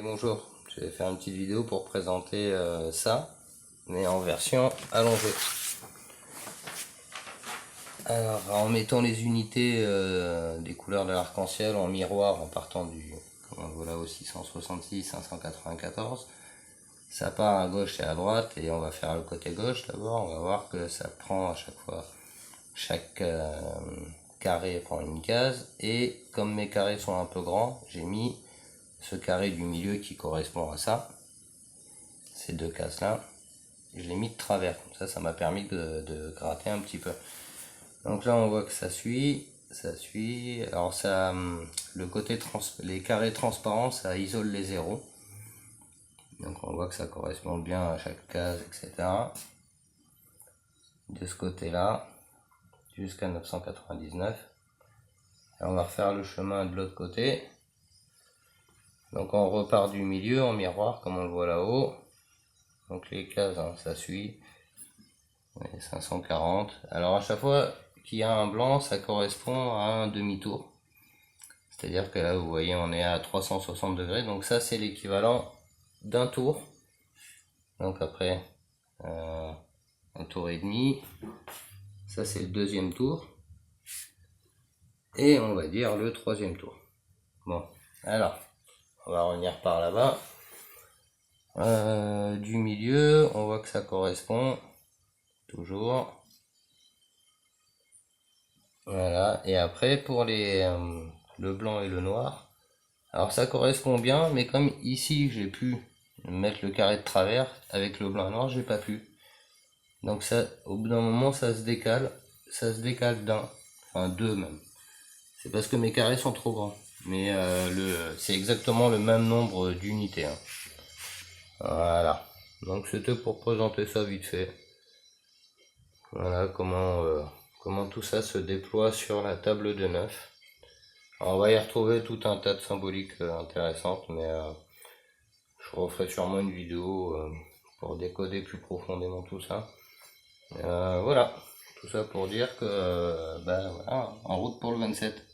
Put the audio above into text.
Bonjour, je vais faire une petite vidéo pour présenter ça, mais en version allongée. Alors, en mettant les unités des couleurs de l'arc-en-ciel en miroir, en partant du, comme on le voit là, au 666, 594, ça part à gauche et à droite, et on va faire le côté gauche d'abord. On va voir que ça prend à chaque fois, chaque carré prend une case, et comme mes carrés sont un peu grands, j'ai mis ce carré du milieu qui correspond à ça, ces deux cases là, je l'ai mis de travers, comme ça m'a permis de gratter un petit peu. Donc là on voit que ça suit, alors ça, le côté les carrés transparents, ça isole les zéros, donc on voit que ça correspond bien à chaque case, etc. De ce côté là jusqu'à 999. Et on va refaire le chemin de l'autre côté. Donc on repart du milieu en miroir comme on le voit là-haut. Donc les cases, hein, ça suit. 540. Alors à chaque fois qu'il y a un blanc, ça correspond à un demi-tour. C'est-à-dire que là, vous voyez, on est à 360 degrés. Donc ça, c'est l'équivalent d'un tour. Donc après, un tour et demi. Ça, c'est le deuxième tour. Et on va dire le troisième tour. Bon, alors, on va revenir par là-bas. Du milieu, on voit que ça correspond toujours. Voilà, et après pour les le blanc et le noir, alors ça correspond bien, mais comme ici j'ai pu mettre le carré de travers, avec le blanc et noir j'ai pas pu. Donc ça, au bout d'un moment ça se décale d'un, enfin deux même. C'est parce que mes carrés sont trop grands, mais c'est exactement le même nombre d'unités, hein. Voilà, donc c'était pour présenter ça vite fait. Voilà comment tout ça se déploie sur la table de 9. Alors on va y retrouver tout un tas de symboliques intéressantes, mais je referai sûrement une vidéo pour décoder plus profondément tout ça. Voilà, tout ça pour dire que voilà, en route pour le 27.